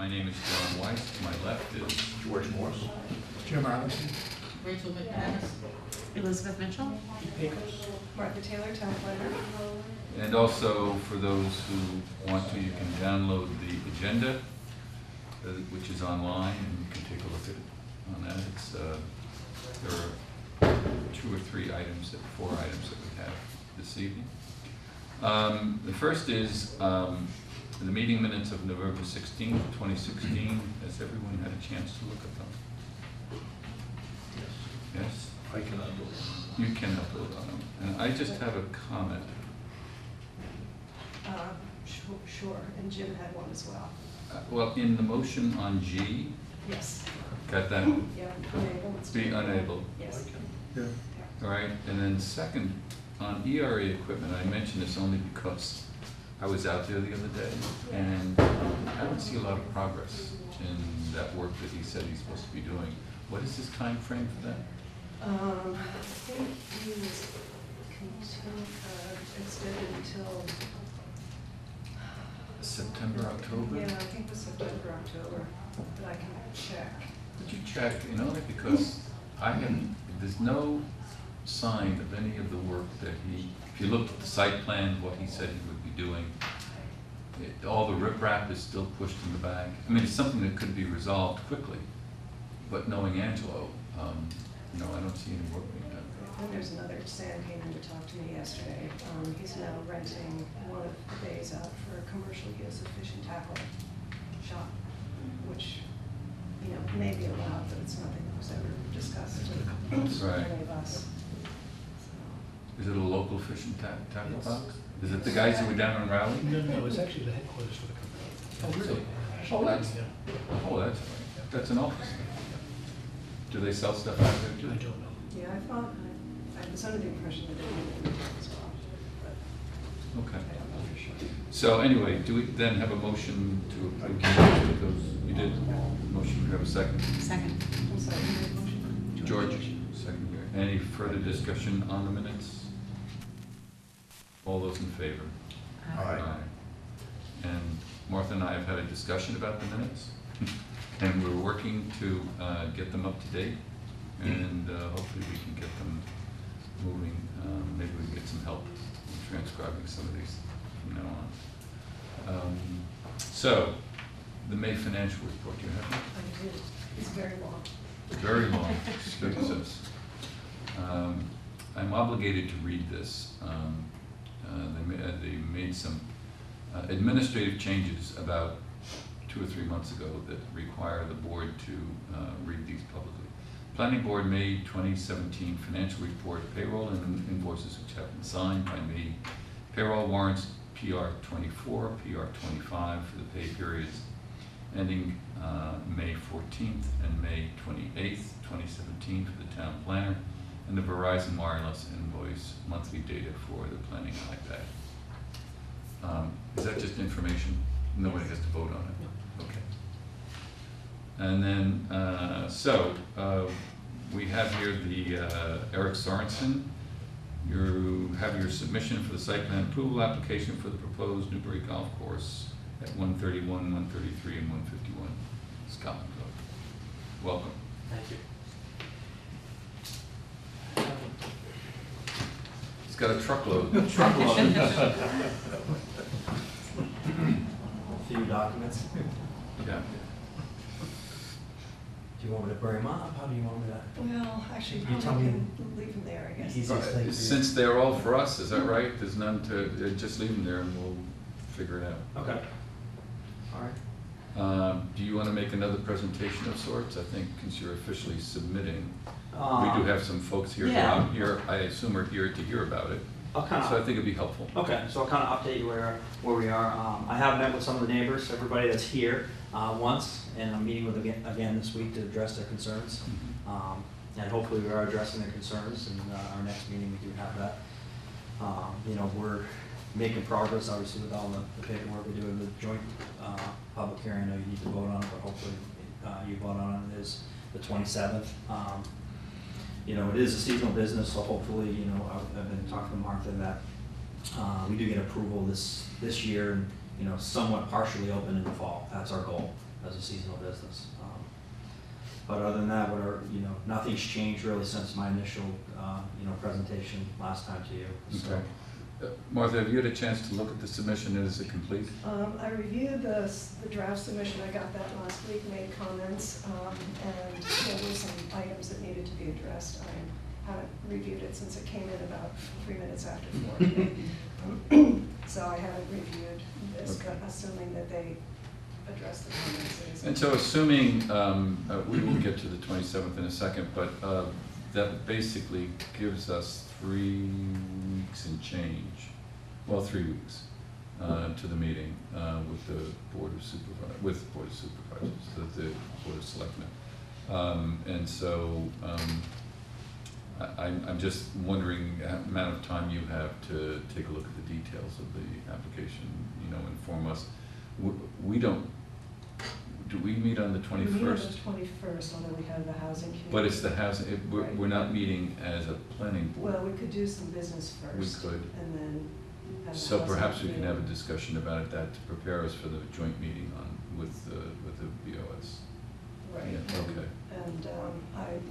My name is John Weiss. To my left is George Morse. Jim Arlington. Rachel McManus. Elizabeth Mitchell. Pecos. Martha Taylor, Town Planner. And also, for those who want to, you can download the agenda, which is online, and you can take a look at it on that. It's, there are 4 items that we have this evening. The first is the meeting minutes of November 16th, 2016. Has everyone had a chance to look at them? Yes? I cannot vote. You can upload on them. And I just have a comment. Sure, and Jim had one as well. Well, in the motion on G, Yes. got that? Yeah, unable. It's Be unable. Yes. Yeah. All right, and then second, on ERA equipment, I mention this only because I was out there the other day, and I don't see a lot of progress in that work that he said he's supposed to be doing. What is his time frame for that? I think he was extended until, September, October? yeah, I think it was September, October, but I can check. Could you check, only because there's no sign of any of the work that if you look at the site plan, what he said he would be doing, all the riprap is still pushed in the back. I mean, it's something that could be resolved quickly, but knowing Angelo, I don't see any work being done. Then there's another, Sam came in to talk to me yesterday. He's now renting one of the bays out for commercial use of fish and tackle shop, which, may be allowed, but it's nothing that was ever discussed with Right. any of us. Is it a local fish and tackle Yes. box? Is it the guys who were down in Raleigh? No, it's actually the headquarters for the company. Oh, really? So, Oh, that's- yeah. That's an office. Do they sell stuff out there I too? don't know. Yeah, I was under the impression that it would be as well, but Okay. I don't know for sure. So anyway, do we then have a motion to approve those? You did? Motion, do we have a second? Second. I'm sorry, you made a motion? George, second here. Any further discussion on the minutes? All those in favor? Aye. And Martha and I have had a discussion about the minutes, and we're working to get them up to date, and hopefully we can get them moving. Maybe we can get some help in transcribing some of these from now on. So, the May financial report, do you have it? I did. It's very long. Very long, excuse us. I'm obligated to read this. They made some administrative changes about 2 or 3 months ago that require the board to read these publicly. Planning Board May 2017 financial report, payroll and invoices which have been signed by me, payroll warrants PR 24, PR 25 for the pay periods ending May 14th and May 28th, 2017 for the town planner, and the Verizon Wireless invoice monthly data for the planning iPad. Is that just information? Nobody has to vote on it? Okay. And then, we have here the Eric Sorensen. You have your submission for the site plan approval application for the proposed Newbury Golf Course at 131, 133, and 151 Scotland Road. Welcome. Thank you. He's got a truckload. A few documents. Yeah. Do you want me to bring them up? How do you want me to? Well, actually, You probably tell me. can leave them there, I guess. Easiest thing for you. Since they're all for us, is that right? There's none to, just leave them there and we'll figure it out. Okay. All right. Do you want to make another presentation of sorts? I think, since you're officially submitting, we do have some folks here who yeah. I'm here, I assume are here to hear about it. I'll kind So I of. think it'd be helpful. Okay, so I'll kind of update you where we are. I have met with some of the neighbors, everybody that's here once, and I'm meeting with them again this week to address their concerns. And hopefully we are addressing their concerns, and our next meeting we do have that. We're making progress, obviously, with all the paperwork we do in the joint public hearing. I know you need to vote on it, but hopefully you vote on it. It is the 27th. It is a seasonal business, so hopefully, I've been talking to Martha that we do get approval this year, and somewhat partially open in the fall. That's our goal. as a seasonal business. But other than that, nothing's changed really since my initial, presentation last time to you. So, Okay. Martha, have you had a chance to look at the submission, and is it complete? I reviewed the draft submission, I got that last week, made comments, and there were some items that needed to be addressed. I haven't reviewed it since it came in about 3 minutes after 4 today. So I haven't reviewed this, Okay. but assuming that they address the comments. And so assuming, we will get to the 27th in a second, but that basically gives us 3 weeks and change, well, 3 weeks to the meeting with the Board of Supervisors, the Board of Selectmen. And so I'm just wondering the amount of time you have to take a look at the details of the application, inform us. We don't, do we meet on the 21st? We meet on the 21st, although we have the housing committee. But it's the housing, Right. we're not meeting as a planning board. Well, we could do some business We first. could. And then have the So housing perhaps we can have a committee. discussion about that to prepare us for the joint meeting with the BOS. Right. Yeah, okay. And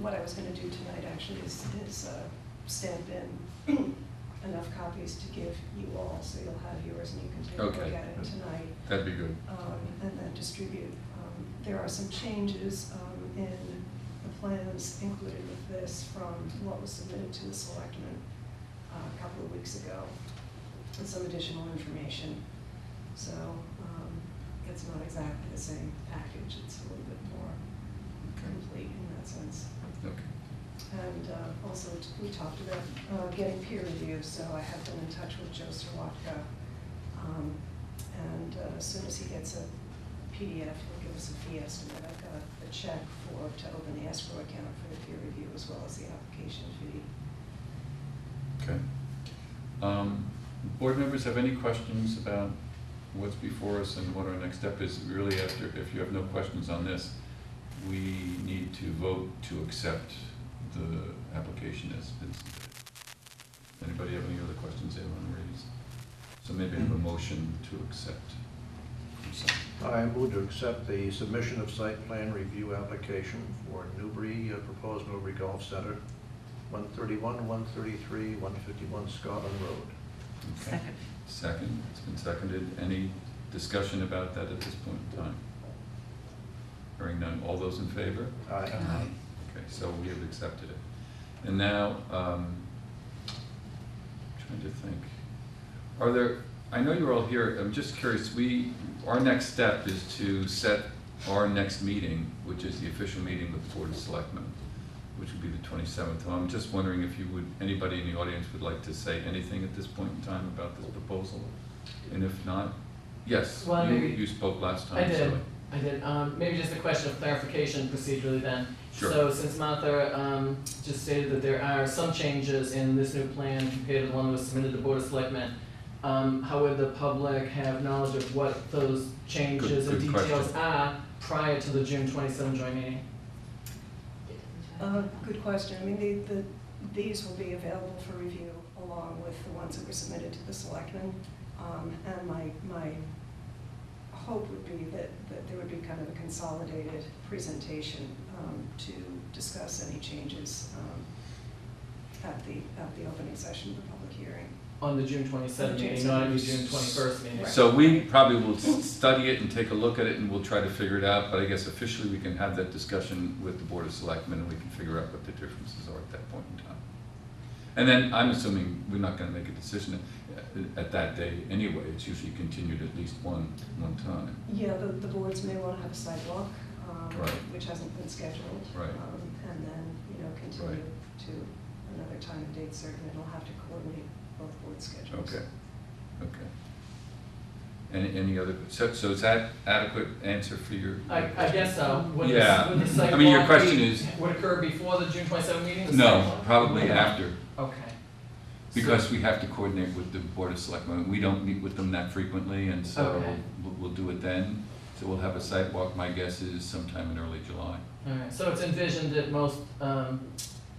what I was gonna do tonight actually is stamp in enough copies to give you all, so you'll have yours and you can take a look Okay. at it tonight. That'd be good. And then distribute. There are some changes in the plans included with this from what was submitted to the selectmen a couple of weeks ago, with some additional information. So it's not exactly the same package, it's a little bit more complete in that sense. Okay. And also, we talked about getting peer review, so I have been in touch with Joe Sirwatka. And as soon as he gets a PDF, he'll give us a fee estimate. I've got a check to open the escrow account for the peer review as well as the application fee. Okay. Board members have any questions about what's before us and what our next step is? Really, if you have no questions on this, we need to vote to accept the application as been submitted. Anybody have any other questions they want to raise? So maybe I have a motion to accept. I move to accept the submission of site plan review application for proposed Newbury Golf Center, 131, 133, 151 Scotland Road. Okay. Second. Second, it's been seconded. Any discussion about that at this point in time? Hearing none. All those in favor? Aye. Okay, so we have accepted it. And now, trying to think, are there, I know you're all here, I'm just curious, our next step is to set our next meeting, which is the official meeting with the Board of Selectmen, which would be the 27th. I'm just wondering if anybody in the audience would like to say anything at this point in time about this proposal? And if not, yes, Well, maybe- you spoke last time. I did. so- I did. Maybe just a question of clarification procedurally then. Sure. So since Martha just stated that there are some changes in this new plan compared to the one that was submitted to the Board of Selectmen, how would the public have knowledge of what those changes and Good details question. are prior to the June 27 joint meeting? Good question. I mean, these will be available for review along with the ones that were submitted to the selectmen. And my hope would be that there would be kind of a consolidated presentation to discuss any changes at the opening session of the public hearing. On the June 27 June meeting, not at the 27. June 21st meeting? Right. So we probably will study it and take a look at it and we'll try to figure it out, but I guess officially we can have that discussion with the Board of Selectmen and we can figure out what the differences are at that point in time. And then I'm assuming we're not gonna make a decision at that day anyway, it's usually continued at least one time. Yeah, the boards may want to have a sidewalk, Right. which hasn't been scheduled. Right. And then, continue Right. to another time and date certain. It'll have to coordinate both board schedules. Okay, okay. Any other, so is that adequate answer for your? I guess so. Would the- Yeah. would the site I mean, your walk question be- is- Would occur before the June 27 meeting? the site No, walk? probably Okay. after, Okay. because we have to coordinate with the Board of Selectmen. We don't meet with them that frequently, and so Okay. we'll do it then. So we'll have a site walk, my guess is sometime in early July. All right, so it's envisioned that most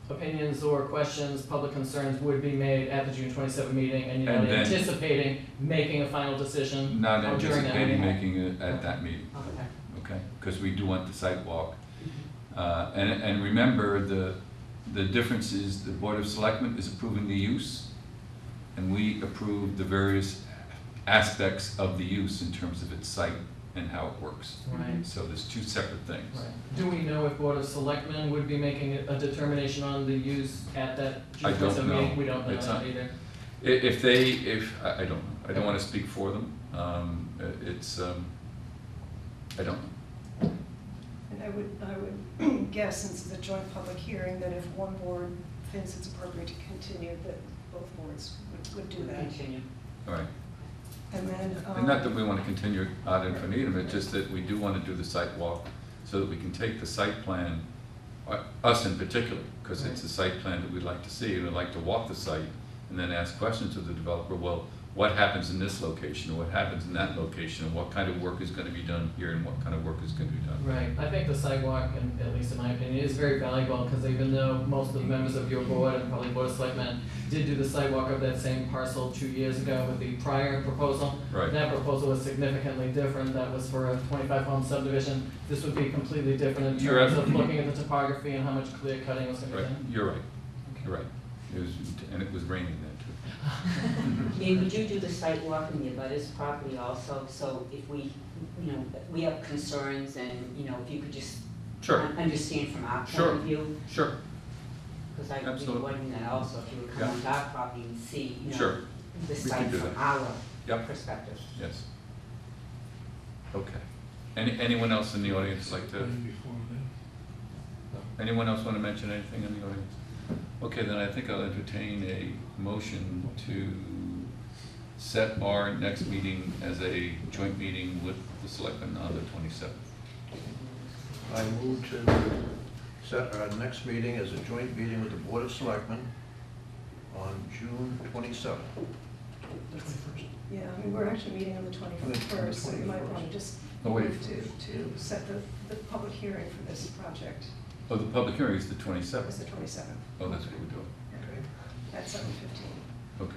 opinions or questions, public concerns would be made at the June 27 meeting, and you're And not then- anticipating making a final decision Not during that anticipating meeting? making it at that meeting, Okay. okay? Because we do want the site walk. And remember, the difference is the Board of Selectmen is approving the use, and we approve the various aspects of the use in terms of its site and how it works. Right. So there's two separate things. Right. Do we know if Board of Selectmen would be making a determination on the use at that I June don't 27th know. meeting? We don't know It's that not- either. I don't know. I don't want to speak for them. I don't know. And I would guess, since it's a joint public hearing, that if one board thinks it's appropriate to continue, that both boards would do that. Continue. All right. And then, And not that we want to continue it ad infinitum, it's just that we do want to do the site walk so that we can take the site plan, us in particular, because it's a site plan that we'd like to see, and we'd like to walk the site and then ask questions of the developer, well, what happens in this location, or what happens in that location, and what kind of work is going to be done here, and what kind of work is going to be done. Right, I think the sidewalk, and at least in my opinion, is very valuable, because even though most of the members of your board, and probably Board of Selectmen, did do the sidewalk of that same parcel 2 years ago with the prior proposal. Right. That proposal was significantly different, that was for a 25-home subdivision. This would be completely different in You're terms of absolutely- looking at the topography and how much clear cutting was gonna be Right, done. you're right, you're right. And it was raining then too. Yeah, we do the site walk in the abutters property also, so if we, we have concerns and, if you could just Sure, understand from our point Sure. of view, sure, because I was Absolutely. wondering that also, if you would come Yeah. onto our property and see, Sure. the We can site do from that. our Yep. perspective. yes. Okay. Anyone else in the audience like to? Before then. Anyone else want to mention anything in the audience? Okay, then I think I'll entertain a motion to set our next meeting as a joint meeting with the selectmen on the 27th. I move to set our next meeting as a joint meeting with the Board of Selectmen on June 27th. yeah, I mean, we're actually meeting on the 21st, so you might want to just Oh, wait. move to set the public hearing for this project. Oh, the public hearing is the It's 27th. the 27th Oh, that's what we're doing. Okay. at 7:15. Okay.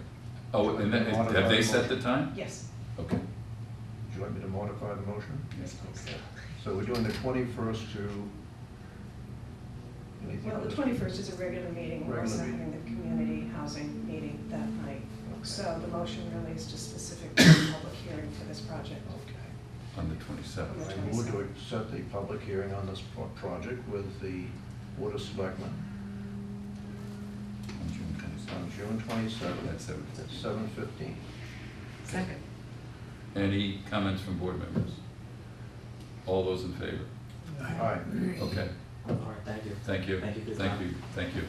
Oh, and then, have they set the time? Yes. Okay. Do you want me to modify the motion? Yes, please. So we're doing the 21st to... anything Well, the else? 21st is a regular meeting, we're also Regular having meeting. the community housing meeting that night. Okay. So the motion really is just specific to the public hearing for this project. Okay. On the 27th. I move to set the public hearing on this project with the Board of Selectmen On June 27th. on June 27th At 7:15. at 7:15. Second. Any comments from board members? All those in favor? Aye. Okay, All right, thank you. thank you. Thank you for your Thank time. you, thank you.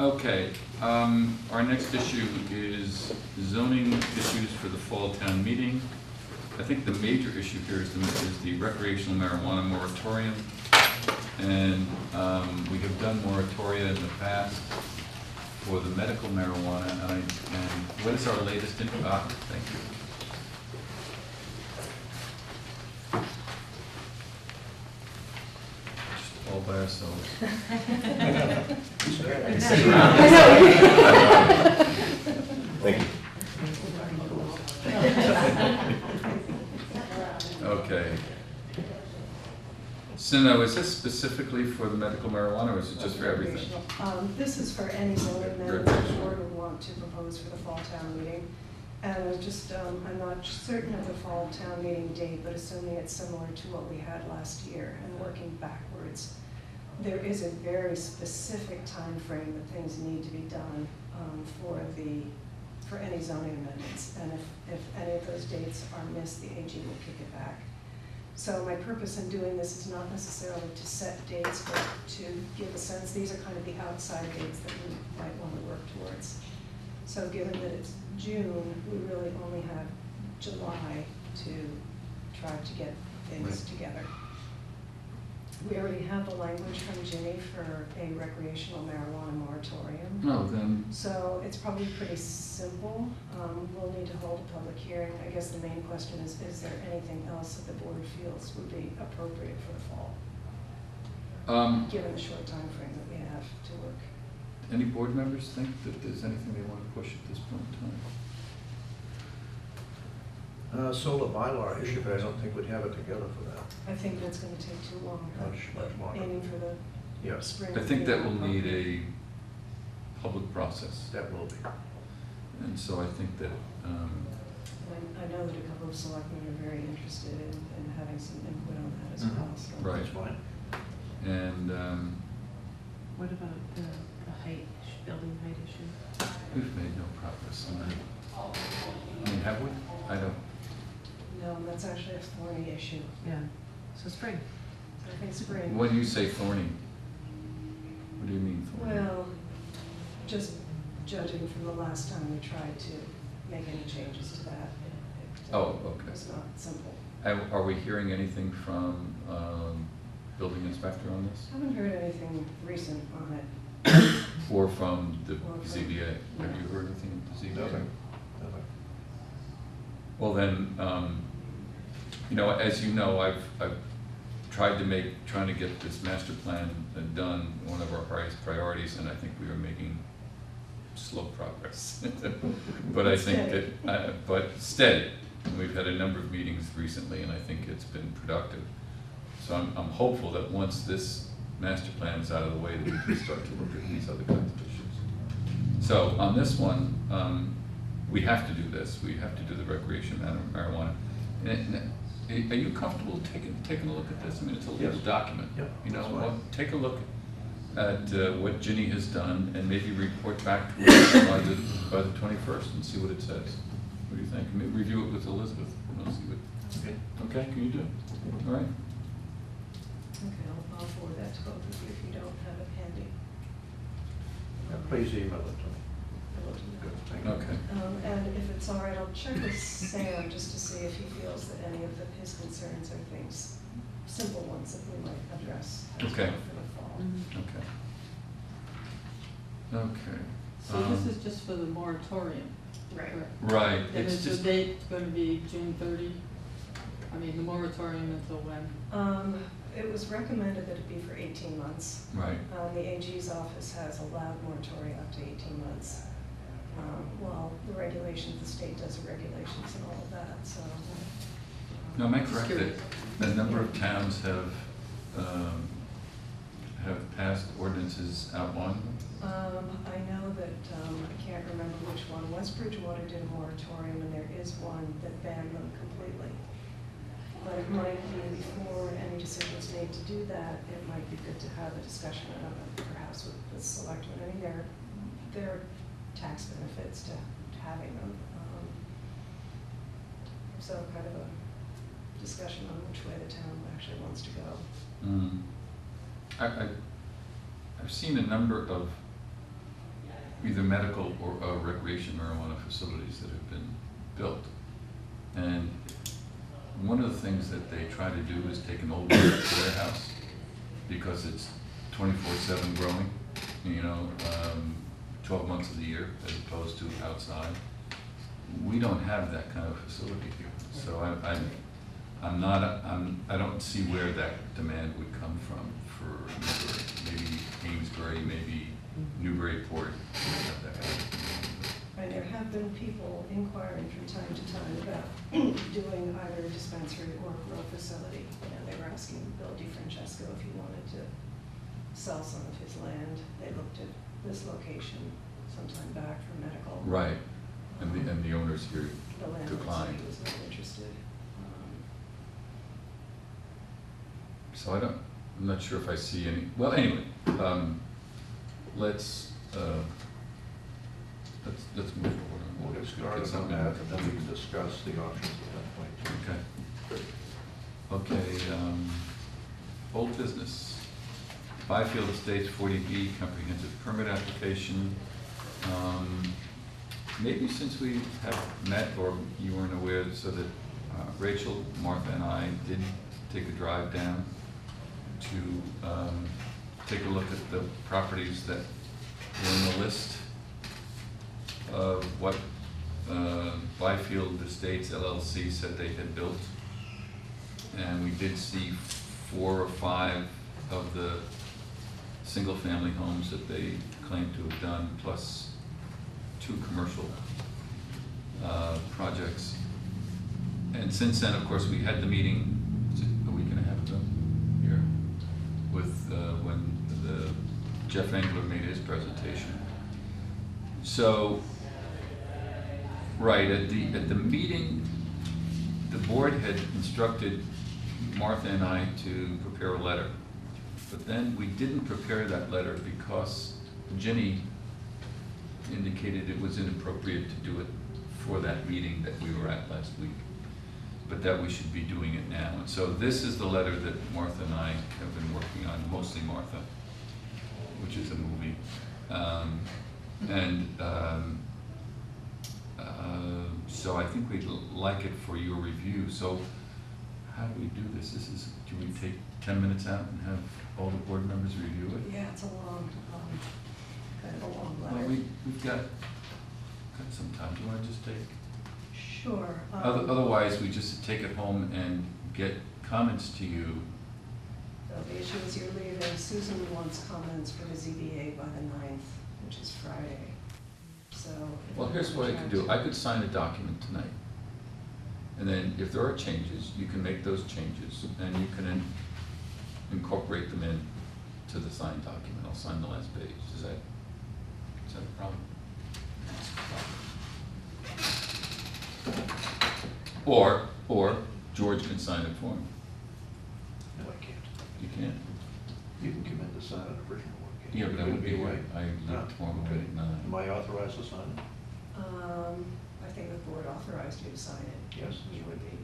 Okay, our next issue is zoning issues for the fall town meeting. I think the major issue here is the recreational marijuana moratorium. And we have done moratoria in the past for the medical marijuana, and what is our latest thank you. Just all by ourselves. Thank you. Okay. So now, is this specifically for the medical marijuana, or is it just for everything? Recreational. This is for any zoning amendment the board would want to propose for the fall town meeting. And I just, I'm not certain of the fall town meeting date, but assuming it's similar to what we had last year and working backwards, there is a very specific time frame that things need to be done for any zoning amendments. And if any of those dates are missed, the AG will kick it back. So my purpose in doing this is not necessarily to set dates, but to give a sense, these are kind of the outside dates that we might want to work towards. So given that it's June, we really only have July to try to get things together. We already have the language from Ginny for a recreational marijuana moratorium. No, then, So it's probably pretty simple. We'll need to hold a public hearing. I guess the main question is there anything else that the board feels would be appropriate for the fall, given the short time frame that we have to work? any board members think that there's anything they want to push at this point in time? Solar bylaw issue, but I don't think we'd have it together for that. I think that's gonna take too long. Much longer. Aiming for the Yes, spring. I think that will need a public process. that will be. And so I think that, I know that a couple of selectmen are very interested in having some input on that as Mhm. well, so. Right. That's fine. and What about the height, building height issue? we've made no progress on that. I mean, have we? I don't, No, that's actually a thorny issue. Yeah, so spring. I think spring. when you say thorny, what do you mean thorny? Well, just judging from the last time we tried to make any changes to that, it Oh, okay. was not simple. Are we hearing anything from building inspector on this? Haven't heard anything recent on it. Or from the Or from- ZBA? Have you heard anything from the ZBA? Nothing. Nothing. Well, then, as you know, I've tried to trying to get this master plan done, one of our highest priorities, and I think we are making slow progress. But I think Steady. that, but steady. We've had a number of meetings recently, and I think it's been productive. So I'm hopeful that once this master plan is out of the way, that we can start to look at these other kinds of issues. So on this one, we have to do this. We have to do the recreation marijuana. Are you comfortable taking a look at this? I mean, it's a legal Yes. document. Yeah, You know, that's fine. take a look at what Ginny has done and maybe report back to us by the 21st and see what it says. What do you think? Maybe review it with Elizabeth. We'll see what, Okay. okay, can you do it? All right. Okay, I'll forward that to both of you if you don't have it handy. Yeah, please email it to me. I'll look into Good, it. thank you. Okay. And if it's all right, I'll check with Sam just to see if he feels that any of his concerns are things, simple ones that we might address as Okay. well for the fall. Okay. Okay. So this is just for the moratorium? Right. correct? Right, And it's is the just, date going to be June 30? I mean, the moratorium until when? It was recommended that it be for 18 months. right, The AG's office has allowed moratorium up to 18 months. Well, the regulations, the state does the regulations and all of that, so. now am I Just correct curious. that a number of towns have passed ordinances outlawing them? I know that, I can't remember which one, West Bridgewater did a moratorium, and there is one that banned them completely. But it might be before any decision is made to do that, it might be good to have a discussion, perhaps with the selectmen. I mean, there are tax benefits to having them. So kind of a discussion on which way the town actually wants to go. I've seen a number of either medical or recreation marijuana facilities that have been built. And one of the things that they try to do is take an old warehouse, because it's 24/7 growing, 12 months of the year as opposed to outside. We don't have that kind of facility here. So I don't see where that demand would come from for Newbury. Maybe Amesbury, maybe Newburyport. That kind of thing. And there have been people inquiring from time to time about doing either a dispensary or a grow facility. And they were asking Bill DiFrancesco if he wanted to sell some of his land. They looked at this location sometime back for medical. Right, and the owners here The landlord said declined. he was not interested. So I'm not sure if I see any, well, anyway, let's move forward. We'll get started on something. that, and then we can discuss the options at that point. Okay. Okay, old business. Byfield Estates 40B comprehensive permit application. Maybe since we have met, or you weren't aware, so that Rachel, Martha, and I did take a drive down to take a look at the properties that were in the list of what Byfield Estates LLC said they had built. And we did see 4 or 5 of the single-family homes that they claim to have done, plus 2 commercial projects. And since then, of course, we had the meeting, was it a week and a half ago, here, with, when Jeff Engler made his presentation. So, right, at the meeting, the board had instructed Martha and I to prepare a letter. But then we didn't prepare that letter because Ginny indicated it was inappropriate to do it for that meeting that we were at last week, but that we should be doing it now. And so this is the letter that Martha and I have been working on, mostly Martha, which is a movie. So I think we'd like it for your review. So how do we do this? Do we take 10 minutes out and have all the board members review it? Yeah, it's a long, kind of a long Well, letter. we've got some time. Do you want to just take? Sure. Otherwise, we just take it home and get comments to you. So the issue is you're leaving. Susan wants comments for the ZBA by the 9th, which is Friday. So. Well, here's what I could do. I could sign a document tonight. And then if there are changes, you can make those changes and you can incorporate them in to the signed document. I'll sign the last page. Is that a problem? Or George can sign it for me. No, I can't. You can't? You can come in to sign an original one. can't you? Yeah, but I wouldn't be away. right. I leave tomorrow morning at 9. Am I authorized to sign it? I think the board authorized you to sign it. Yes. You would be,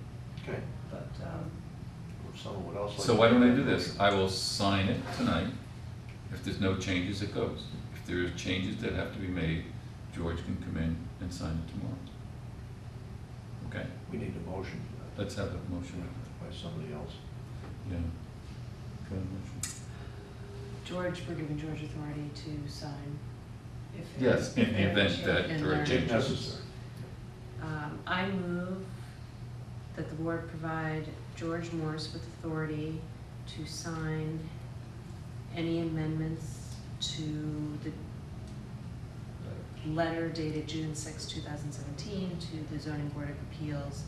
Okay. but, If someone would also like. So why don't I do this? I will sign it tonight. If there's no changes, it goes. If there are changes that have to be made, George can come in and sign it tomorrow. Okay? We need a motion for that. Let's have a motion. By somebody else. Yeah. Okay, motion. George, we're giving George authority to sign. if. Yes, in the event that And there are there- If changes. necessary. I move that the board provide George Morse with authority to sign any amendments to the letter dated June 6, 2017 to the Zoning Board of Appeals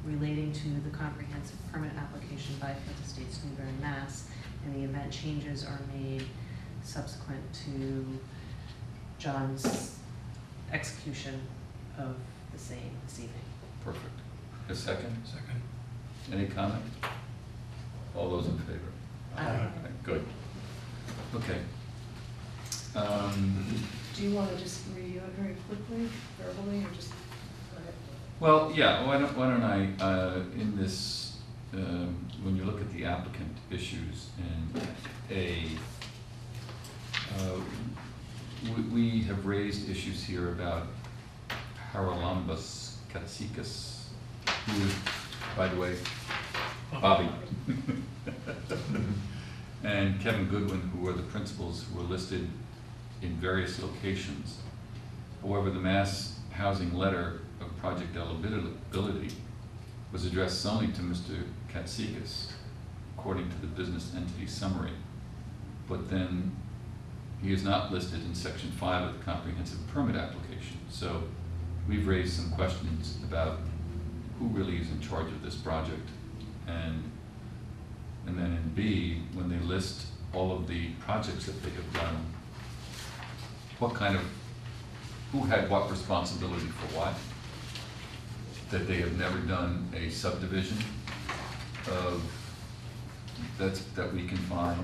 relating to the comprehensive permit application by Fifth Estates, Newbury, Mass. In the event changes are made subsequent to John's execution of the same this evening. Perfect. A second? Second. Any comment? All those in favor? Aye. Good. Okay. Do you want to just review it very quickly, verbally, or just, go ahead? Well, yeah, why don't I, in this, when you look at the applicant issues in we have raised issues here about Haralambos Katsikas, who is, by the way, Bobby. And Kevin Goodwin, who are the principals who are listed in various locations. However, the Mass Housing letter of project eligibility was addressed solely to Mr. Katsikas, according to the business entity summary. But then he is not listed in section 5 of the comprehensive permit application. So we've raised some questions about who really is in charge of this project. And then in B, when they list all of the projects that they have done, who had what responsibility for what? That they have never done a subdivision of, that we can find,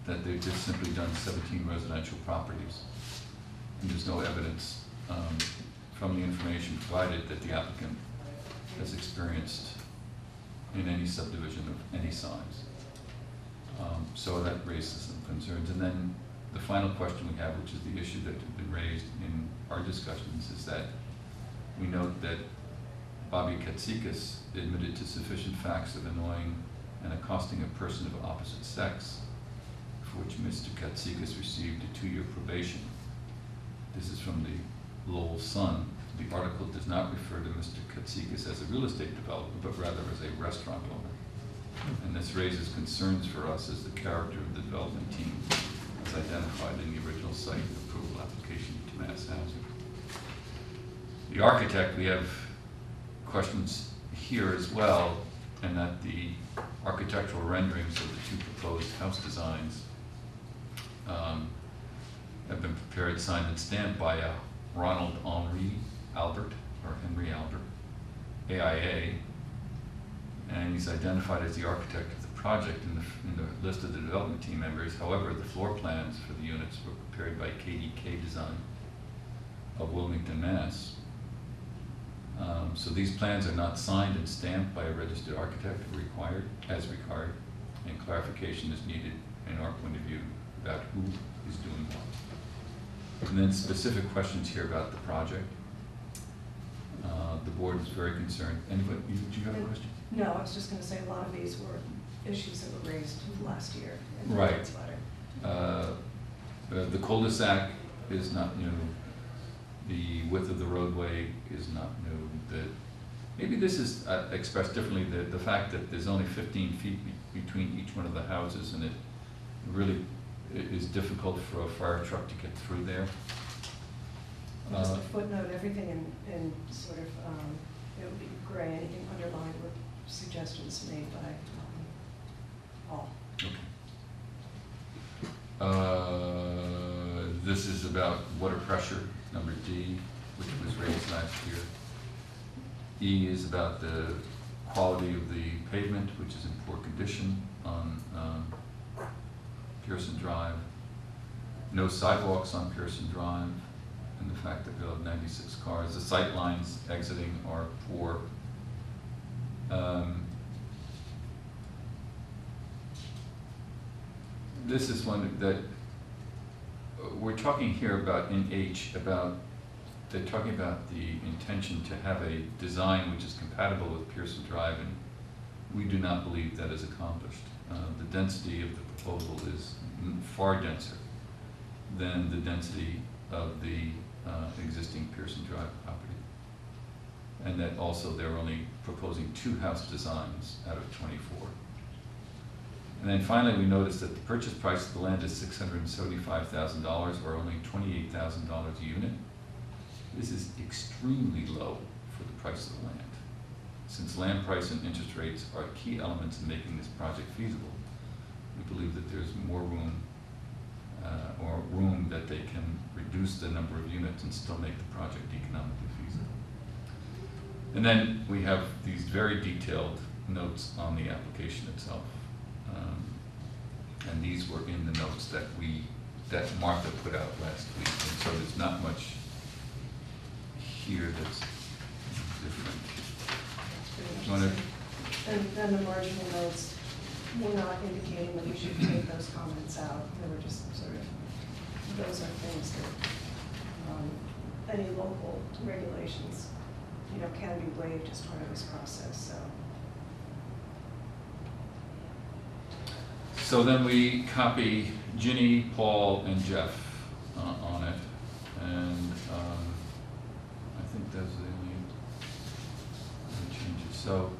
that they've just simply done 17 residential properties. And there's no evidence from the information provided that the applicant has experienced in any subdivision of any size. So that raises some concerns. And then the final question we have, which is the issue that has been raised in our discussions, is that we note that Bobby Katsikas admitted to sufficient facts of annoying and accosting a person of opposite sex, for which Mr. Katsikas received a 2-year probation. This is from the Lowell Sun. The article does not refer to Mr. Katsikas as a real estate developer, but rather as a restaurant owner. And this raises concerns for us as the character of the development team as identified in the original site approval application to Mass Housing. The architect, we have questions here as well, and that the architectural renderings of the two proposed house designs have been prepared, signed, and stamped by Ronald Henri Albert, or Henry Albert, AIA, and he's identified as the architect of the project in the list of the development team members. However, the floor plans for the units were prepared by KDK Design of Wilmington, Mass. So these plans are not signed and stamped by a registered architect as required, and clarification is needed in our point of view about who is doing what. And then specific questions here about the project. The board is very concerned. Anybody, do you have a question? No, I was just gonna say, a lot of these were issues that were raised last year in the Right. board's letter. The cul-de-sac is not new. The width of the roadway is not new. Maybe this is expressed differently, the fact that there's only 15 feet between each one of the houses, and it really is difficult for a fire truck to get through there. Just a footnote, everything in sort of, it would be gray, anything underlined with suggestions made by all. Okay. This is about water pressure, number D, which was raised last year. E is about the quality of the pavement, which is in poor condition on Pearson Drive. No sidewalks on Pearson Drive, and the fact that we'll have 96 cars. The sight lines exiting are poor. This is one that we're talking here about in H, they're talking about the intention to have a design which is compatible with Pearson Drive, and we do not believe that is accomplished. The density of the proposal is far denser than the density of the existing Pearson Drive property. And that also they're only proposing 2 house designs out of 24. And then finally, we noticed that the purchase price of the land is $675,000, or only $28,000 a unit. This is extremely low for the price of the land. Since land price and interest rates are key elements in making this project feasible, we believe that there's more room, or room that they can reduce the number of units and still make the project economically feasible. And then we have these very detailed notes on the application itself. And these were in the notes that Martha put out last week, and so there's not much here that's different. That's You wanna- pretty much the same. And the marginal notes were not indicating that we should take those comments out. They were just sort of, those are things that any local regulations, can be waived as part of this process, so. So then we copy Ginny, Paul, and Jeff on it, and I think those are the only changes. So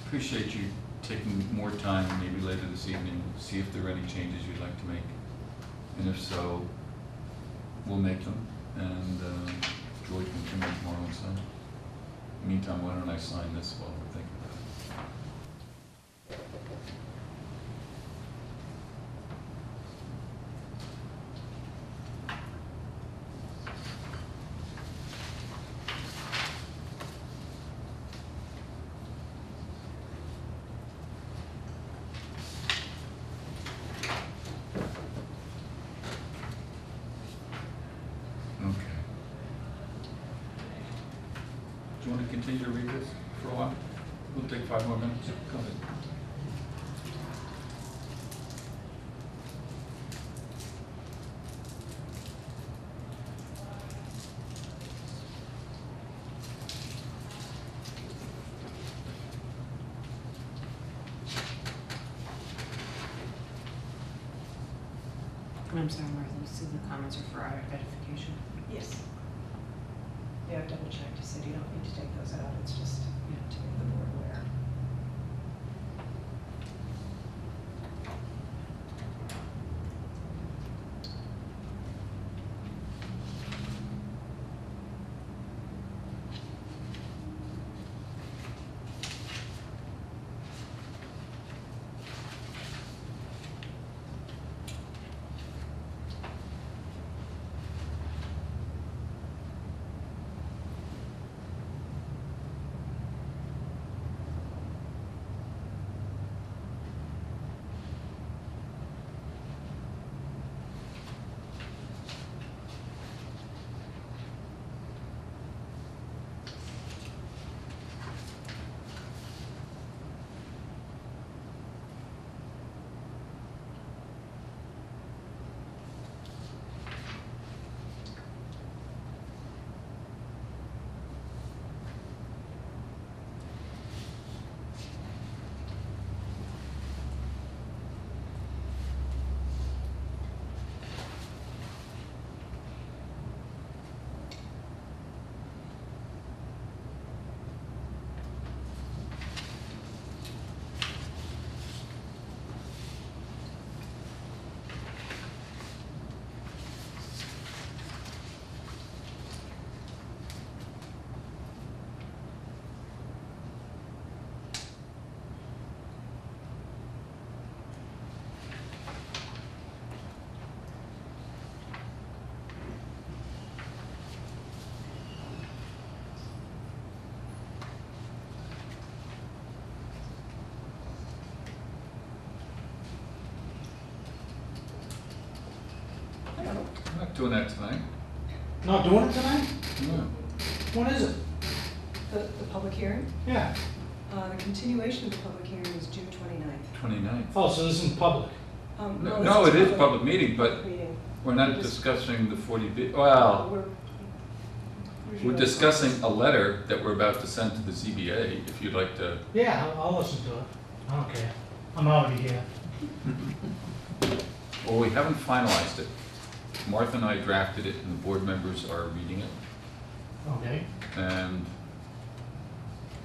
appreciate you taking more time, maybe later this evening, see if there are any changes you'd like to make, and if so, we'll make them, and Joy can come in tomorrow and sign. In the meantime, why don't I sign this while we're thinking about it? Okay. Do you want to continue to read this for a while? We'll take 5 more minutes. Go ahead. I'm sorry, Martha, so the comments are for our edification. Yes. Yeah, I've double checked. He said you don't need to take those out. It's just, to make the board aware. doing that tonight. Not doing it tonight? No. When is it? The public hearing, Yeah. the continuation of the public hearing is June 29th. 29th. Oh, so this isn't public? No, it is a public meeting, but Meeting. we're not We're just- discussing the 40B. Well, we're discussing a letter that we're about to send to the ZBA, if you'd like to. Yeah, I'll listen to it. I don't care. I'm already here. Well, we haven't finalized it. Martha and I drafted it, and the board members are reading it. Okay. And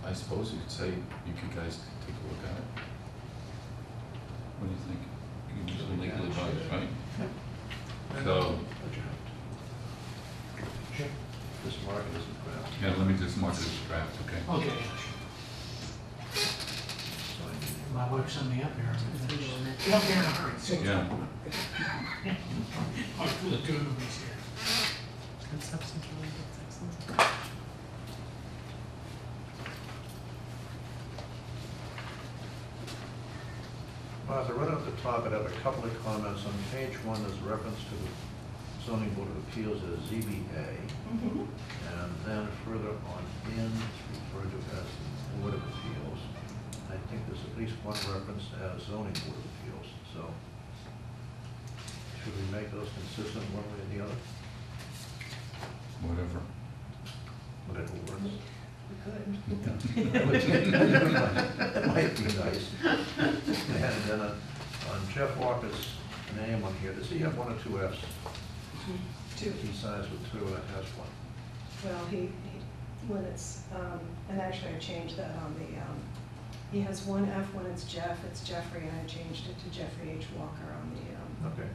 I suppose you could say, you could guys take a look at it. What do you think? You can do some legal advice, right? So, Sure. This market isn't draft. yeah, let me just mark it as a draft, okay? Okay. My wife sent me up here. Get up here in a hurry. Sit Yeah. down. I'll do the two movies here. And substance related, excellent. Martha, right off the top, I have a couple of comments. On page 1, there's reference to the zoning board of appeals as ZBA. Mhm. And then further on in, it's referred to as the Board of Appeals. I think there's at least one reference as zoning board of appeals, so should we make those consistent one way or the other? Whatever. Whatever works. We could. That might be nice. And then on Jeff Walker's name on here, does he have one or two Fs? Two. He signs with two and it has one. Well, when it's, and actually I changed that on the, he has one F when it's Jeff, it's Jeffrey, and I changed it to Jeffrey H. Walker on the, Okay.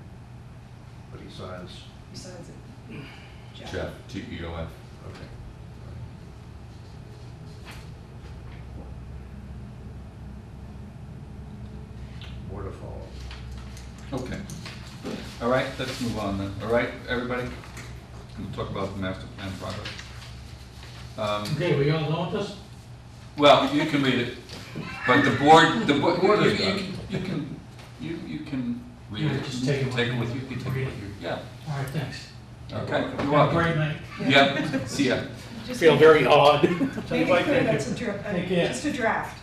But he signs, besides it, Jeff. Jeff, G-E-O-F. okay. More to follow. Okay. All right, let's move on then. All right, everybody? We'll talk about the master plan progress. Okay, we all done with this? Well, you can read it, but the board, Board is done. you can read Yeah, it. just take it with you. with you, you can take it with you, yeah. All right, thanks. Okay, you're Have a welcome. great night. Yep, see ya. Just Feel very odd. Make it clear that's a draft, Take care. just a draft.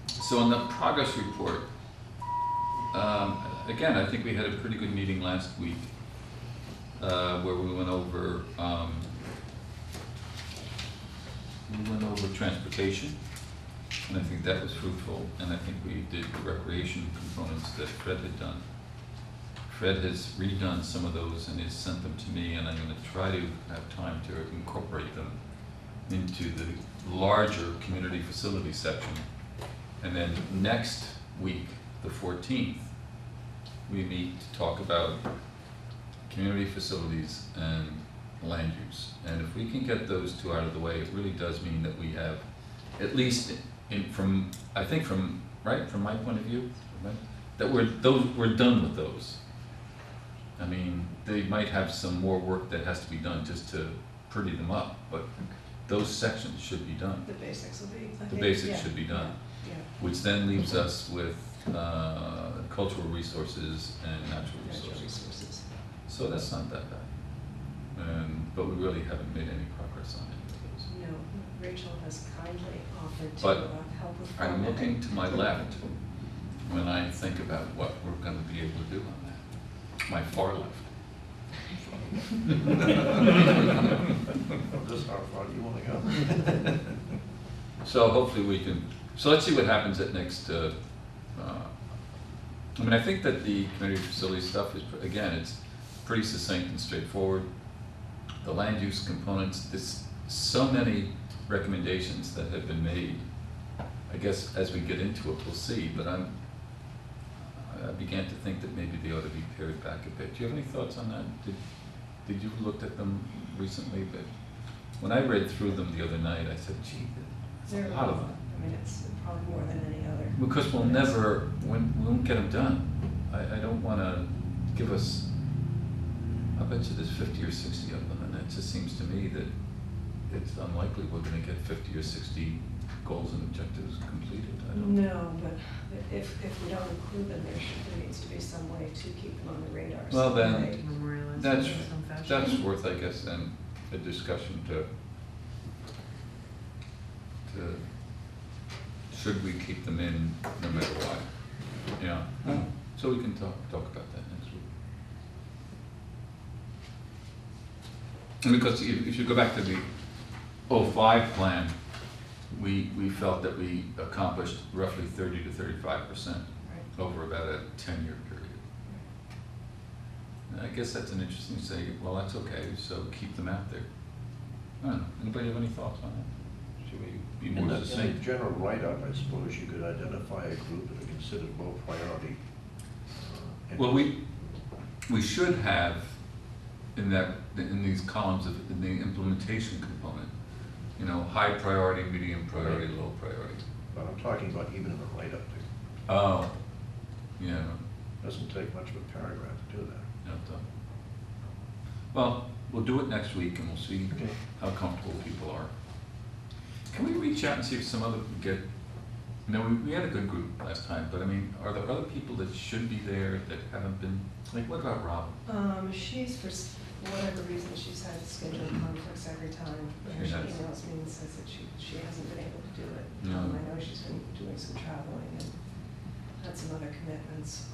So on the progress report, again, I think we had a pretty good meeting last week, where we went over transportation, and I think that was fruitful, and I think we did the recreation components that Fred had done. Fred has redone some of those and has sent them to me, and I'm gonna try to have time to incorporate them into the larger community facility section. And then next week, the 14th, we meet to talk about community facilities and land use. And if we can get those two out of the way, it really does mean that we have, at least from my point of view, right, that we're done with those. I mean, they might have some more work that has to be done just to pretty them up, but those sections should be done. The basics will be, I The think, basics yeah, should be done, Yeah. which then leaves us with cultural resources and natural Natural resources. resources. So that's not that bad. But we really haven't made any progress on any of those. No, Rachel has kindly offered to But help with. I'm permitting. looking to my left when I think about what we're gonna be able to do on that. My far left. This how far do you want to go? So hopefully we can, so let's see what happens at next, I mean, I think that the community facility stuff is, again, it's pretty succinct and straightforward. The land use components, there's so many recommendations that have been made. I guess as we get into it, we'll see, but I began to think that maybe they ought to be pared back a bit. Do you have any thoughts on that? Did you look at them recently? But when I read through them the other night, I said, gee, There there's a are lot of them. I mean, it's probably more than any other. Because we won't get them done. I don't want to give us, I bet you there's 50 or 60 of them, and it just seems to me that it's unlikely we're going to get 50 or 60 goals and objectives completed? I don't. No, but if we don't include them, there needs to be some way to keep them on the radar. so Well, then, they- Memorialize That's, in some fashion. that's worth, I guess, then, a discussion to, should we keep them in no matter what? Yeah, so we can talk about that next week. And because if you go back to the '05 plan, we felt that we accomplished roughly 30 to 35% Right. over about a 10-year period. And I guess that's an interesting say, well, that's okay, so keep them out there. I don't know, anybody have any thoughts on that? Should we be In more the, in the succinct? general write-up, I suppose you could identify a group that are considered low priority. And- Well, we should have in these columns in the implementation component, you know, high priority, medium priority, low priority. But I'm talking about even in the write-up, it Oh, yeah, doesn't take much of a paragraph to do that. no, well, we'll do it next week and we'll see Okay. how comfortable people are. Can we reach out and see if some other get, you know, we had a good group last time, but I mean, are there other people that should be there that haven't been, like, what about Robin? She's, for whatever reason, she's had schedule conflicts every time. She She has. emails me and says that she hasn't been able to do it. No. I know she's been doing some traveling and had some other commitments.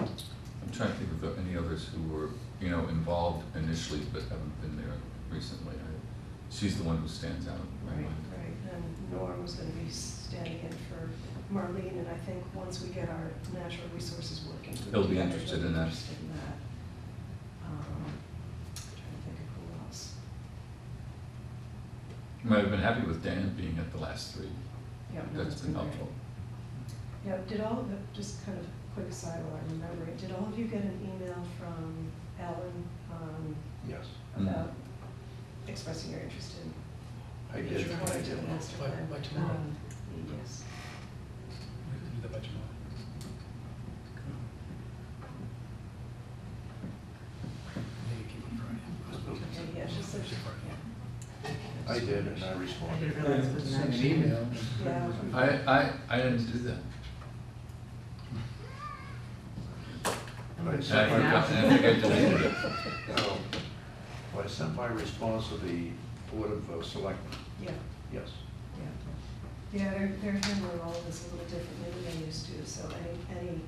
I'm trying to think of any others who were, you know, involved initially but haven't been there recently. She's the one who stands out in my Right, mind. right. And Norm was gonna be standing in for Marlene, and I think once we get our natural resources working. He'll be together, interested he'll in be that. interested in that. Trying to think of who else. You might have been happy with Dan being at the last three. Yeah, no, That's been great. helpful. Yeah, did all of the, just kind of quick aside while I'm remembering, did all of you get an email from Ellen, Yes, about expressing your interest in? I did. What I did master By- plan? by tomorrow. Yes. We can do that by tomorrow. Maybe keep it Friday. Okay, yeah, she said, yeah. I did, and I I responded. didn't realize it was an Send an action. email. Yeah. I didn't do that. But I And I sent my- forgot- and I think I deleted it. No. Well, I sent my response to the Board of Selectmen, Yeah. yes. Yeah, they're handling all of this a little differently than they used to, so any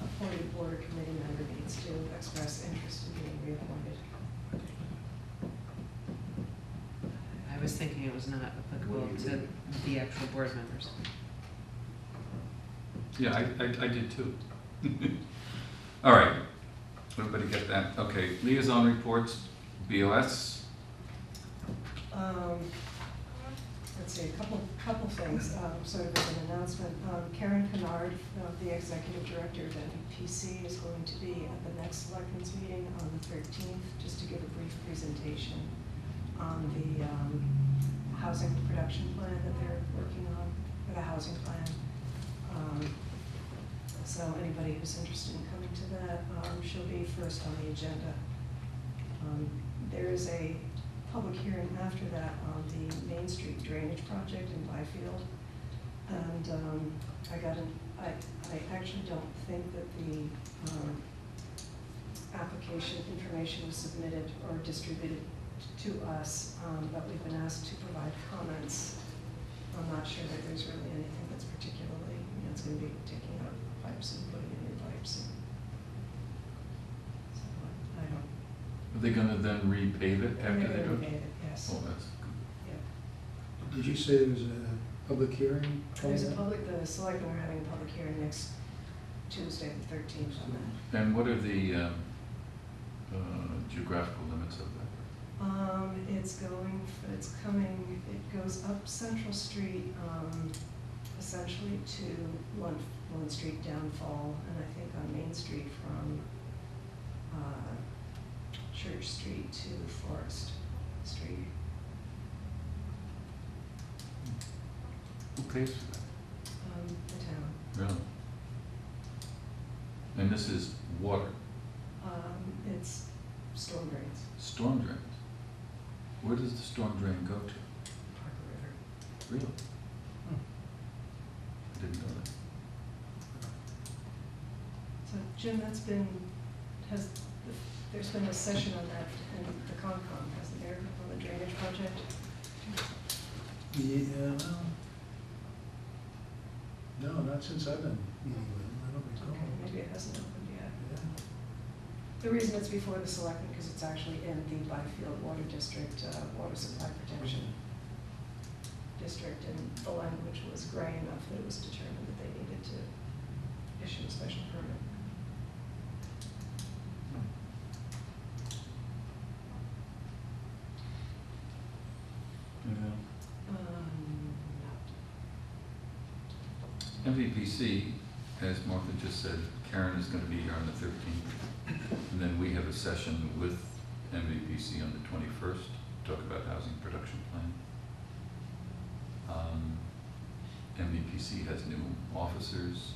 appointed board or committee member needs to express interest in being reappointed. I was thinking it was not applicable to the actual board members. Yeah, I did too. All right, everybody get that? Okay, liaison reports, BOS. Let's see, a couple things, sort of as an announcement. Karen Kennard, the executive director of NPC, is going to be at the next selectmen's meeting on the 13th, just to give a brief presentation on the housing production plan that they're working on, or the housing plan. So anybody who's interested in coming to that, she'll be first on the agenda. There is a public hearing after that on the Main Street drainage project in Byfield. And I actually don't think that the application information was submitted or distributed to us, but we've been asked to provide comments. I'm not sure that there's really anything that's particularly, it's gonna be taking out pipes and putting in new pipes. So I don't. Are they gonna then repave it after they do it? Repave it, yes. Oh, that's Yeah. Did you say there was a public hearing? There's a coming up? the selectmen are having a public hearing next Tuesday, the 13th on that. And what are the geographical limits of that? It's coming, it goes up Central Street, essentially to one Street downfall, and I think on Main Street from, Church Street to Forest Street. Who pays for that? The town. Really? And this is water, It's storm drains. storm drains. Where does the storm drain go to? Parker River. Really? I didn't know that. So Jim, there's been a session on that in the Concom, hasn't there, on the drainage project? Yeah, no, not since I've been meeting with him, I don't Okay, recall. maybe it hasn't opened yet. Yeah. The reason it's before the selectmen, because it's actually in the Byfield Water District, Water Supply Protection District, and the language was gray enough that it was determined that they needed to issue a special permit. Yeah. No. MVPC, as Martha just said, Karen is gonna be here on the 13th. And then we have a session with MVPC on the 21st, to talk about housing production plan. MVPC has new officers.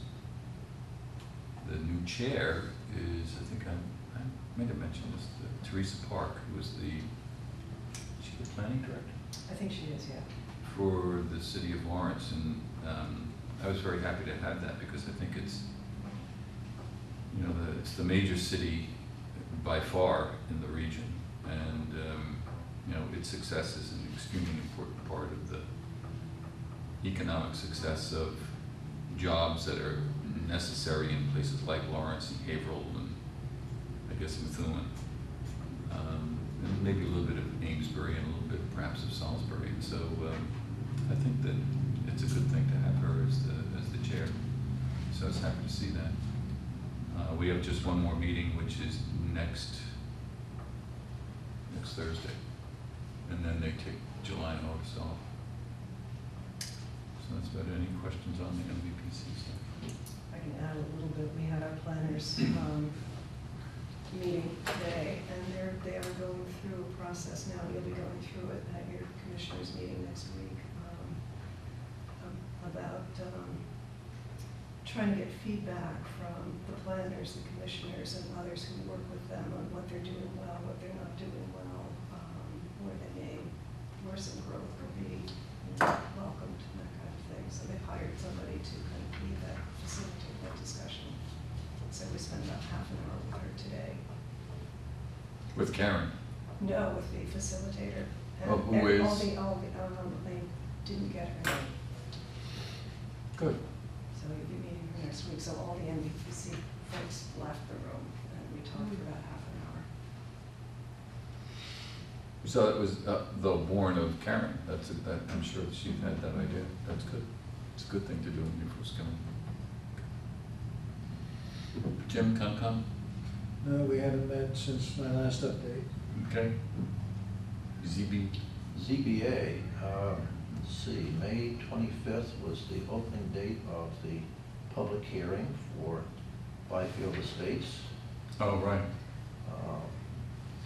The new chair is, I think I might have mentioned this, Teresa Park, who was is she the planning director? I think she is, yeah. For the city of Lawrence, and I was very happy to have that because I think it's, you know, it's the major city by far in the region, and you know, its success is an extremely important part of the economic success of jobs that are necessary in places like Lawrence and Haverhill and I guess Methuen. And maybe a little bit of Amesbury and a little bit perhaps of Salisbury. And so I think that it's a good thing to have her as the chair. So I was happy to see that. We have just one more meeting, which is next Thursday. And then they take July and August off. So that's about it. Any questions on the MVPC stuff? I can add a little bit. We had our planners meeting today, and they are going through a process now. You'll be going through it at your commissioners meeting next week about trying to get feedback from the planners, the commissioners, and others who work with them on what they're doing well, what they're not doing well, where some growth will be welcomed, and that kind of thing. So they've hired somebody to kind of lead that, facilitate that discussion. So we spent about half an hour with her today. With Karen? No, with the facilitator. Oh, who is? They didn't get her name. Good. So you'll be meeting her next week. So all the MVPC folks left the room, and we talked for about half an hour. So it was the born of Karen. I'm sure that she had that idea. That's good. It's a good thing to do when you first come in. Jim Concom? No, we haven't met since my last update. Okay. ZBA, let's see, May 25th was the opening date of the public hearing for Byfield Estates. Oh, right.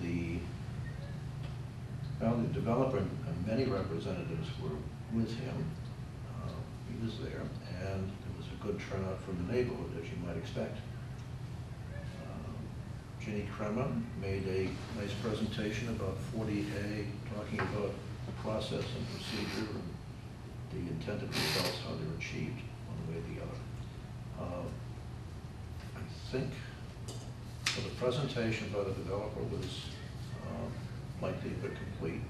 The developer and many representatives were with him. He was there, and it was a good turnout from the neighborhood, as you might expect. Ginny Kremer made a nice presentation about 40A, talking about the process and procedure and the intended results, how they're achieved one way or the other. I think the presentation by the developer was lengthy but complete,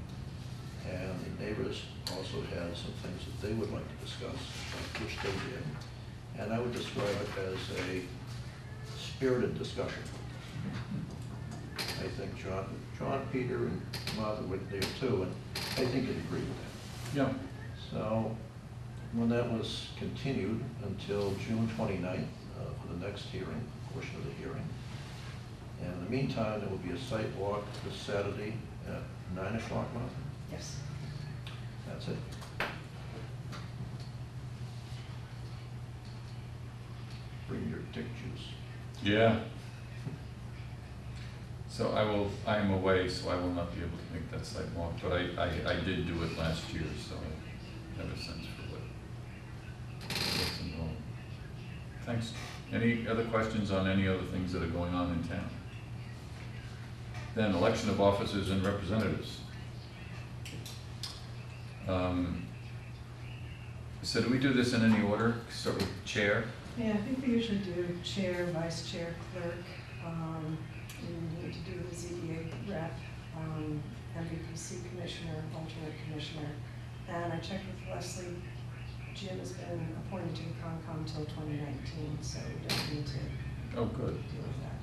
and the neighbors also had some things that they would like to discuss, which they did. And I would describe it as a spirited discussion. I think John, Peter, and Martha were there too, and I think they'd agree with that. Yeah. So, when that was continued until June 29th for the next hearing, portion of the hearing. And in the meantime, there will be a site walk this Saturday at 9 o'clock, Martha? Yes. That's it. Bring your dick juice. Yeah. So I am away, so I will not be able to make that site walk, but I did do it last year, so I have a sense for what's involved. Thanks. Any other questions on any other things that are going on in town? Then election of officers and representatives. So do we do this in any order? Start with chair? Yeah, I think we usually do chair, vice chair, clerk. We need to do the ZBA rep, MVPC commissioner, alternate commissioner. And I checked with Leslie. Jim has been appointed to the Concom until 2019, so we don't need to Oh, good. deal with that.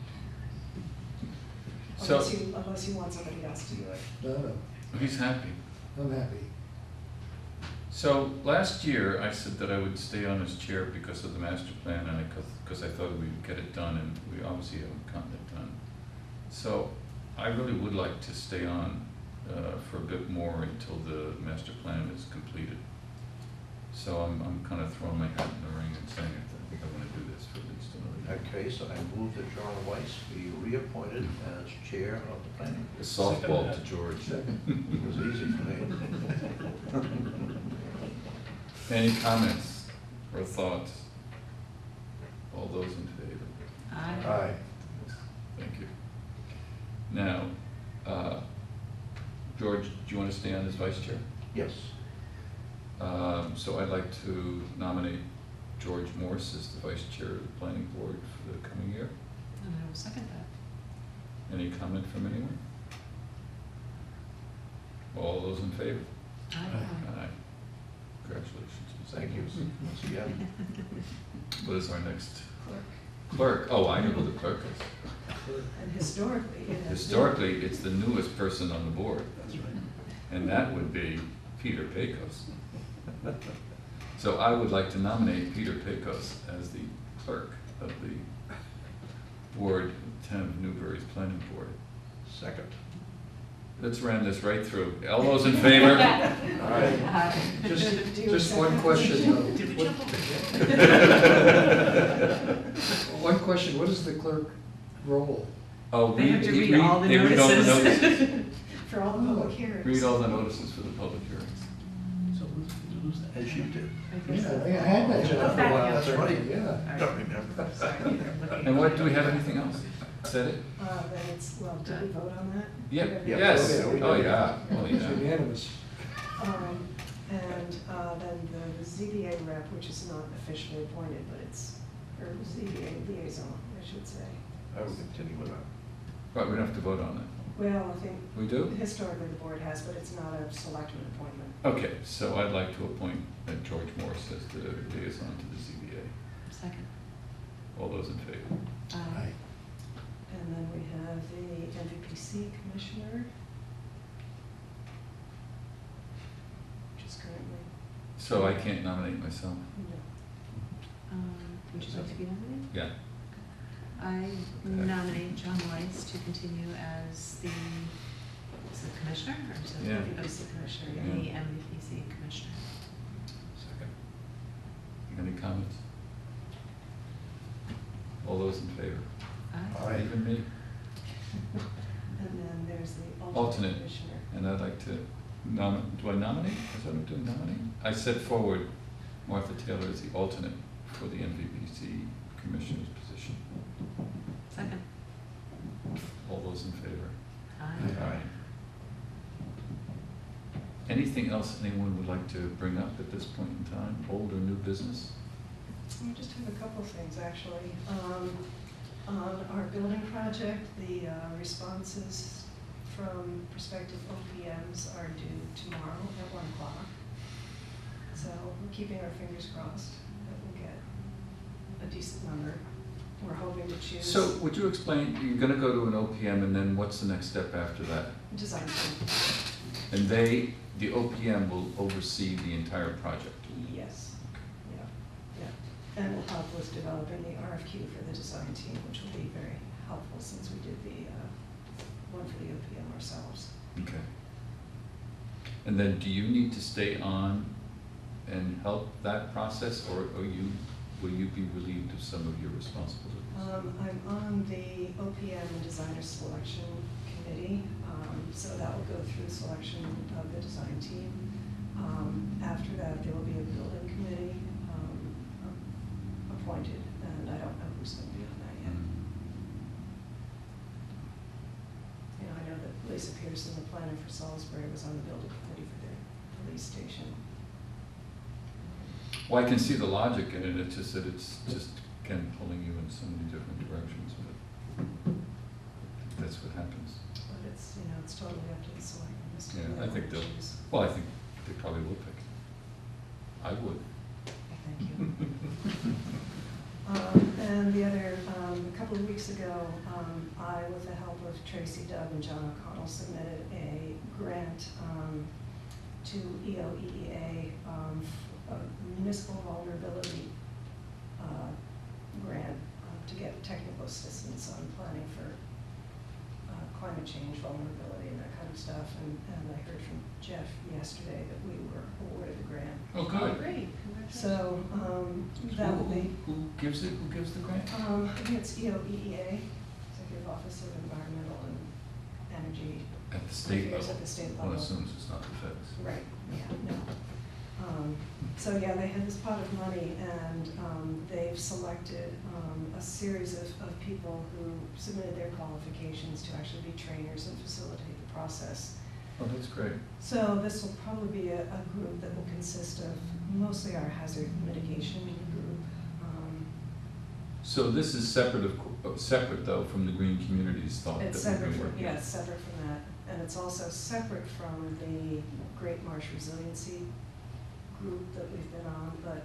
So, Unless you want somebody else to do it. No, he's happy. I'm happy. So last year, I said that I would stay on as chair because of the master plan, and because I thought we'd get it done, and we obviously haven't gotten it done. So I really would like to stay on for a bit more until the master plan is completed. So I'm kind of throwing my hat in the ring and saying I think I want to do this for at least In another that year. case, I move that John Weiss be reappointed as chair of the planning. A softball to George. It was easy for me. Any comments or thoughts? All those in favor? Aye. Thank you. Now, George, do you want to stay on as vice chair? Yes. So I'd like to nominate George Morse as the vice chair of the planning board for the coming year. And I will second that. Any comment from anyone? All those in favor? Aye. Congratulations. Ms. Thank you. Andrews. Once again. What is our next? Clerk. Clerk. Oh, I know who the clerk is. And historically, it has been. Historically, it's the newest person on the board, That's right. and that would be Peter Pecos. So I would like to nominate Peter Pecos as the clerk of the board, Town of Newbury's Planning Board. Second. Let's ram this right through. All those in favor? Aye. Just one question though. Did we jump over? One question, what is the clerk role? Oh, They have to read all the they read all the notices. notices. For all the public hearings. Read all the notices for the public hearings. As you did. Yeah, I had that job for a while. That's right. Yeah. Don't remember. And what, do we have anything else? Is that it? Then it's, well, did we vote on that? Yeah, Yeah. yes. Oh, yeah. Oh, yeah. Oh, It's yeah. unanimous. And then the ZBA rep, which is not officially appointed, but it's, or ZBA liaison, I should say. I will continue with that. Right, we don't have to vote on it. Well, I think We do? historically the board has, but it's not a selectman appointment. Okay, so I'd like to appoint George Morse as the liaison to the ZBA. Second. All those in favor? Aye. And then we have the MVPC commissioner, which is currently, So I can't nominate myself? no. Would you like to be nominated? Yeah. I nominate John Weiss to continue as the, is it commissioner or is it? Yeah. MVPC commissioner, The yeah. MVPC commissioner. Second. Any comments? All those in favor? Aye. Even me? And then there's the alternate Alternate. commissioner. And I'd like to do I nominate? Is that what I'm doing, nominate? I set forward Martha Taylor as the alternate for the MVPC commissioner's position. Second. All those in favor? Aye. Anything else anyone would like to bring up at this point in time, old or new business? I just have a couple things, actually. On our building project, the responses from prospective OPMs are due tomorrow at 1 o'clock. So we're keeping our fingers crossed that we'll get a decent number. We're hoping to choose. So would you explain, you're gonna go to an OPM and then what's the next step after that? Design team. And they, the OPM will oversee the entire project? Yes, yeah. And will help with developing the RFQ for the design team, which will be very helpful since we did the one for the OPM ourselves. Okay. And then do you need to stay on and help that process, or will you be relieved of some of your responsibilities? I'm on the OPM and designer selection committee, so that will go through the selection of the design team. After that, there will be a building committee appointed, and I don't know who's going to be on that yet. You know, I know that Lisa Pearson, the planner for Salisbury, was on the building committee for the police station. Well, I can see the logic in it, it's just that it's just, again, pulling you in so many different directions, but that's what happens. But it's, you know, it's totally up to the selectmen as to Yeah, who I they think wanna they'll, choose. well, I think they probably will pick. I would. Thank you. And the other, a couple of weeks ago, I, with the help of Tracy Dubb and John O'Connell, submitted a grant to EOEEA, a municipal vulnerability grant to get technical assistance on planning for climate change vulnerability and that kind of stuff. And I heard from Jeff yesterday that we were awarded the grant. Oh, good. Great, congratulations. So that will be. Who gives it, who gives the grant? I think it's EOEEA, Executive Office of Environmental and Energy. At the state Affairs level. At the state One level. assumes it's not the feds. Right, yeah, no. So yeah, they had this pot of money and they've selected a series of people who submitted their qualifications to actually be trainers and facilitate the process. Oh, that's great. So this will probably be a group that will consist of mostly our hazard mitigation group. So this is separate separate though from the Green Communities thought that It's we've separate been from, working yeah, on. it's separate from that, and it's also separate from the Great Marsh Resiliency group that we've been on, but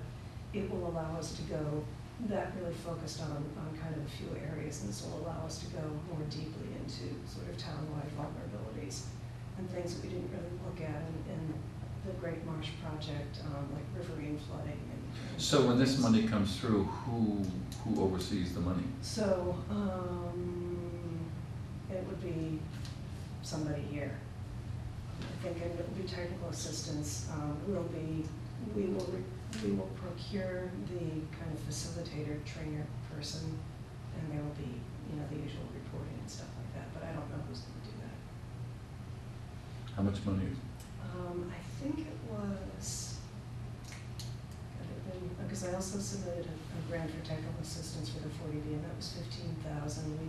it will allow us to go, that really focused on kind of a few areas, and this will allow us to go more deeply into sort of townwide vulnerabilities and things that we didn't really look at in the Great Marsh Project, like riverine flooding and. So when this money comes through, who oversees the money? So, it would be somebody here. I think it will be technical assistance, we will procure the kind of facilitator, trainer person, and there will be, you know, the usual reporting and stuff like that, but I don't know who's gonna do that. How much money is it? I think it was, because I also submitted a grant for technical assistance for the 40B, and that was 15,000. We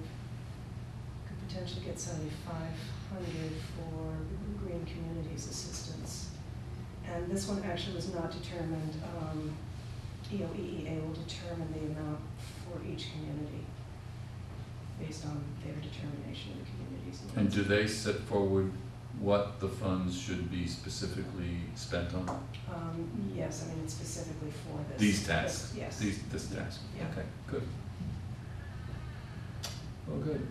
could potentially get 7,500 for Green Communities Assistance. And this one actually was not determined. EOEEA will determine the amount for each community based on their determination of the community's needs. And do they set forward what the funds should be specifically spent on? Yes, I mean, it's specifically for this. These tasks? Yes. This task? Yeah. Okay, good. Well, good.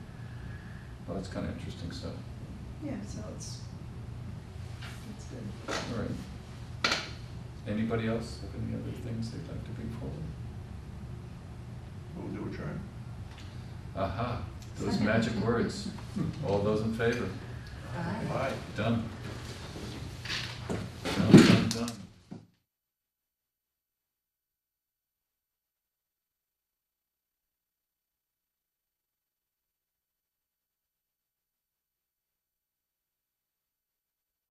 Well, that's kind of interesting stuff. Yeah, so it's good. All right. Anybody else have any other things they'd like to bring forward? Move to adjourn. Aha, those magic words. All those in favor? Aye. Done.